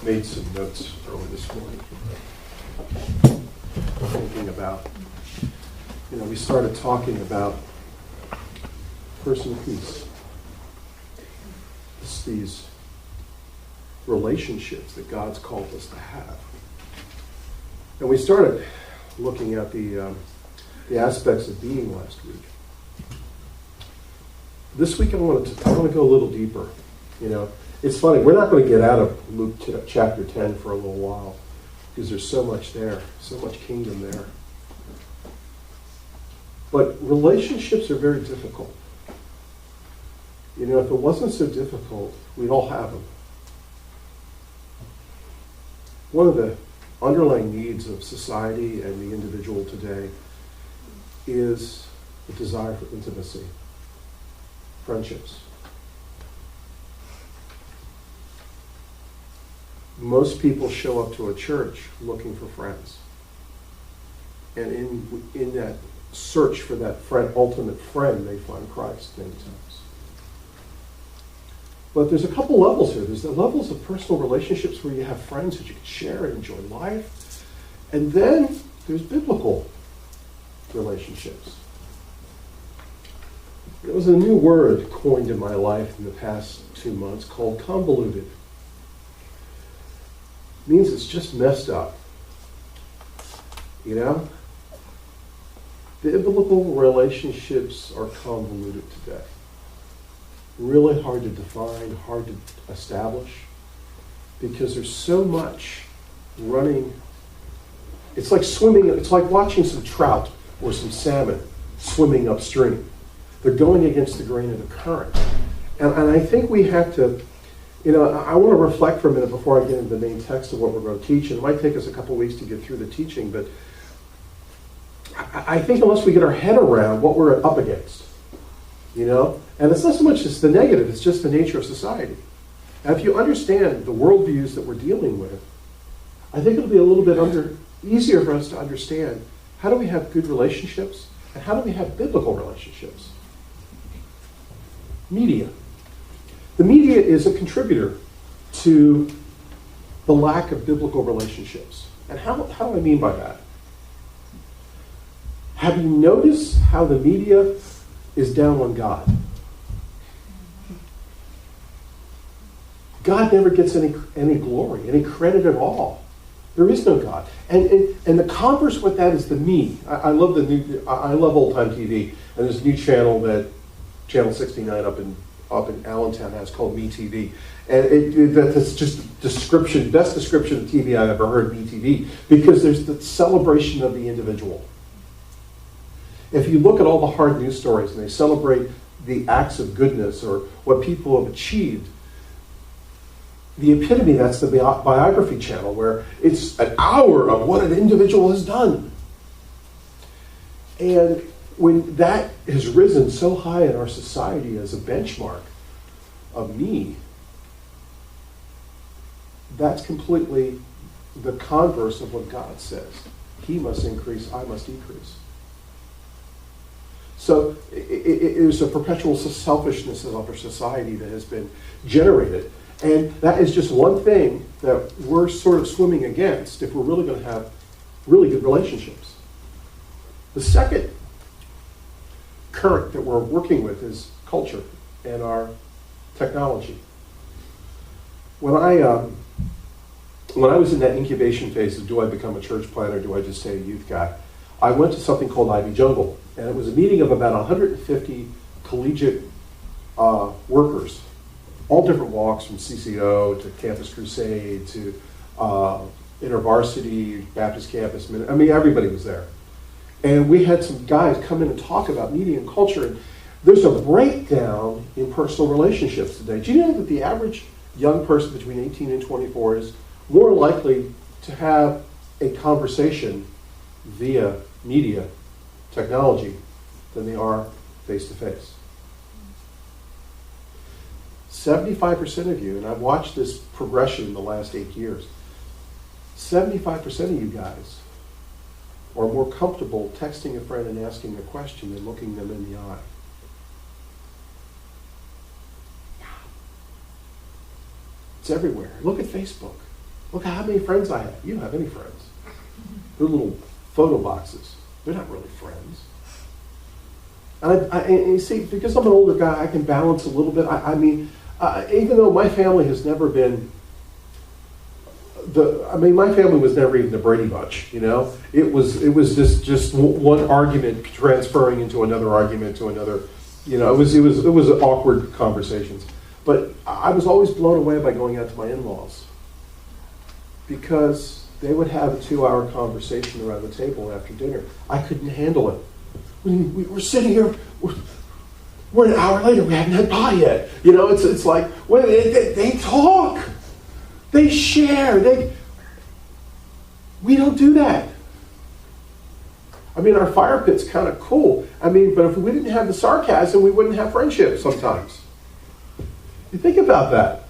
made some notes early this morning. Thinking about, we started talking about personal peace. It's these relationships that God's called us to have. And we started looking at the aspects of being last week. This week I want to go a little deeper. It's funny, we're not going to get out of Luke chapter 10 for a little while because there's so much there, so much kingdom there. But relationships are very difficult. If it wasn't so difficult, we'd all have them. One of the underlying needs of society and the individual today is the desire for intimacy, friendships. Most people show up to a church looking for friends. And in that search for that ultimate friend, they find Christ many times. But there's a couple levels here. There's the levels of personal relationships where you have friends that you can share and enjoy life. And then there's biblical relationships. There was a new word coined in my life in the past 2 months called convoluted. It means it's just messed up. Biblical relationships are convoluted today. Really hard to define, hard to establish, because there's so much running. It's like swimming, it's like watching some trout or some salmon swimming upstream. They're going against the grain of the current. And I think we have to, I want to reflect for a minute before I get into the main text of what we're going to teach. And it might take us a couple weeks to get through the teaching, but I think unless we get our head around what we're up against, and it's not so much just the negative, it's just the nature of society. And if you understand the worldviews that we're dealing with, I think it'll be a little bit easier for us to understand how do we have good relationships and how do we have biblical relationships. Media. The media is a contributor to the lack of biblical relationships. And how do I mean by that? Have you noticed how the media is down on God? God never gets any glory, any credit at all. There is no God. And the converse with that is the me. I love old time TV, and there's a new channel that Channel 69 up in Allentown has called Me TV. And that's just best description of TV I've ever heard, Me TV, because there's the celebration of the individual. If you look at all the hard news stories and they celebrate the acts of goodness or what people have achieved, the epitome, that's the biography channel, where it's an hour of what an individual has done. And when that has risen so high in our society as a benchmark of me, that's completely the converse of what God says. He must increase, I must decrease. So there's a perpetual selfishness of our society that has been generated. And that is just one thing that we're sort of swimming against if we're really going to have really good relationships. The second current that we're working with is culture and our technology. When I was in that incubation phase of do I become a church planter, do I just stay a youth guy, I went to something called Ivy Jungle. And it was a meeting of about 150 collegiate workers, all different walks, from CCO to Campus Crusade to InterVarsity, Baptist Campus. Everybody was there. And we had some guys come in and talk about media and culture. And there's a breakdown in personal relationships today. Do you know that the average young person between 18 and 24 is more likely to have a conversation via media technology than they are face-to-face? 75% of you, and I've watched this progression in the last 8 years, 75% of you guys are more comfortable texting a friend and asking a question than looking them in the eye. It's everywhere. Look at Facebook. Look at how many friends I have. You don't have any friends. They're little photo boxes. They're not really friends. And you see, because I'm an older guy, I can balance a little bit. Even though my family has never been my family was never even the Brady Bunch, you know? It was just one argument transferring into another argument to another, you know, it was awkward conversations. But I was always blown away by going out to my in-laws because they would have a 2-hour conversation around the table after dinner. I couldn't handle it. We're sitting here, we're an hour later, we haven't had pie yet. You know, it's like, they talk. They share. We don't do that. I mean, our fire pit's kind of cool. I mean, but if we didn't have the sarcasm, we wouldn't have friendship sometimes. You think about that.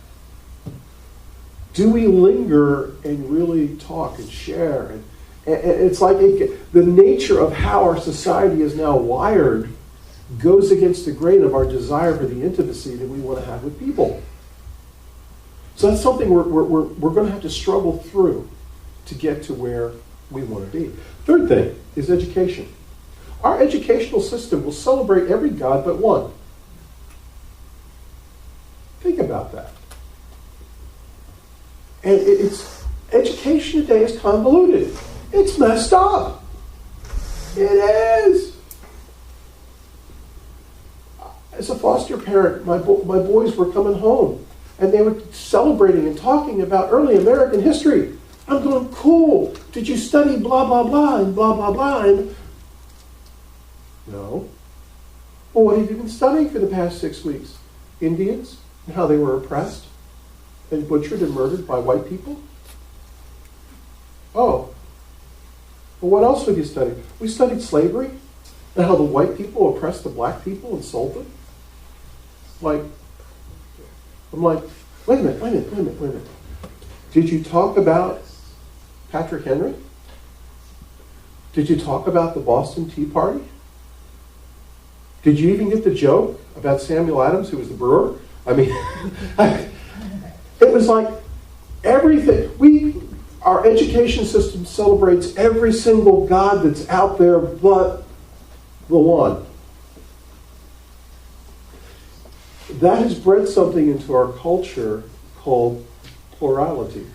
Do we linger and really talk and share? And it's like the nature of how our society is now wired goes against the grain of our desire for the intimacy that we want to have with people. So that's something we're going to have to struggle through to get to where we want to be. Third thing is education. Our educational system will celebrate every God but one. Think about that. And education today is convoluted. It's messed up. It is. As a foster parent, my boys were coming home, and they were celebrating and talking about early American history. I'm going, cool. Did you study blah, blah, blah, and blah, blah, blah? And no. Well, what have you been studying for the past 6 weeks? Indians and how they were oppressed and butchered and murdered by white people? Oh. Well, what else have you studied? We studied slavery and how the white people oppressed the black people and sold them. I'm like, wait a minute. Did you talk about Patrick Henry? Did you talk about the Boston Tea Party? Did you even get the joke about Samuel Adams, who was the brewer? I mean, it was like everything. Our education system celebrates every single God that's out there but the one. That has bred something into our culture called plurality.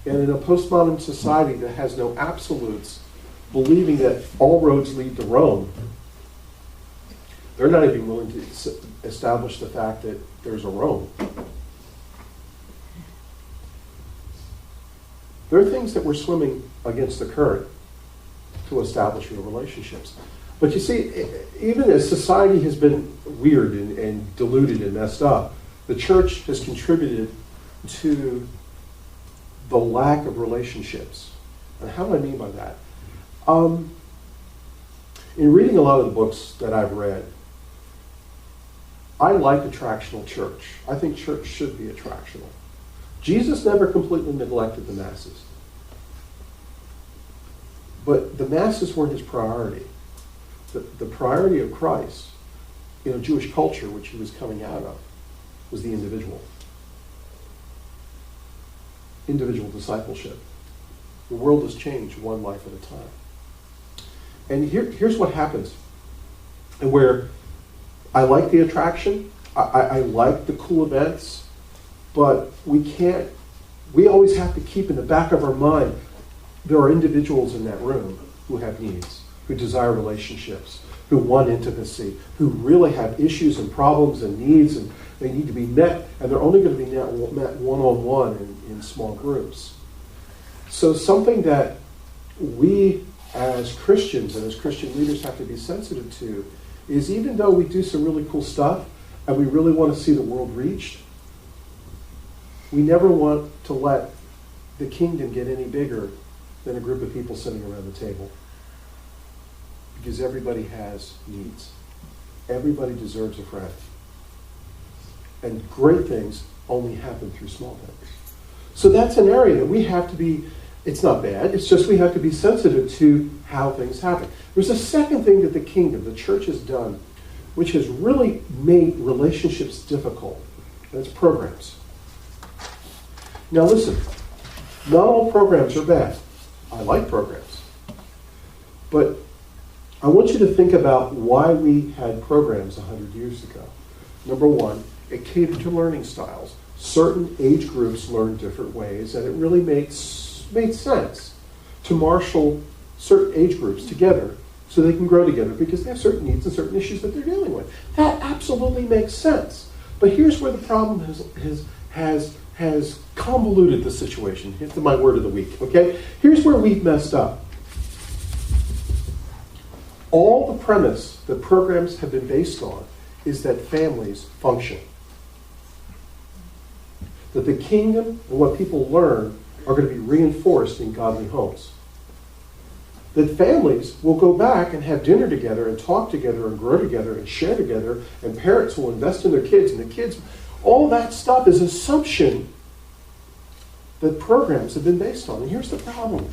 And in a postmodern society that has no absolutes, believing that all roads lead to Rome, they're not even willing to establish the fact that there's a Rome. There are things that we're swimming against the current to establish real relationships. But you see, even as society has been weird and diluted and messed up, the church has contributed to the lack of relationships. And how do I mean by that? In reading a lot of the books that I've read, I like Attractional Church. I think church should be attractional. Jesus never completely neglected the masses. But the masses weren't his priority. The priority of Christ in a Jewish culture, which he was coming out of, was the individual. Individual discipleship. The world has changed one life at a time. And here's what happens. And where I like the attraction, I like the cool events, but we always have to keep in the back of our mind, there are individuals in that room who have needs, who desire relationships, who want intimacy, who really have issues and problems and needs, and they need to be met, and they're only going to be met one-on-one in small groups. So something that we as Christians and as Christian leaders have to be sensitive to is, even though we do some really cool stuff and we really want to see the world reached, we never want to let the kingdom get any bigger than a group of people sitting around the table. Because everybody has needs. Everybody deserves a friend. And great things only happen through small things. So that's an area that we have to be, it's not bad, it's just we have to be sensitive to how things happen. There's a second thing that the kingdom, the church, has done, which has really made relationships difficult, and it's programs. Now listen, not all programs are bad. I like programs. But I want you to think about why we had programs 100 years ago. Number one, it catered to learning styles. Certain age groups learn different ways, and it really made sense to marshal certain age groups together so they can grow together because they have certain needs and certain issues that they're dealing with. That absolutely makes sense. But here's where the problem has convoluted the situation. Here's my word of the week, okay? Here's where we've messed up. All the premise that programs have been based on is that families function. That the kingdom and what people learn are going to be reinforced in godly homes. That families will go back and have dinner together and talk together and grow together and share together, and parents will invest in their kids, and the kids, all that stuff is assumption that programs have been based on. And here's the problem.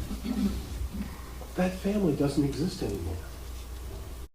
That family doesn't exist anymore.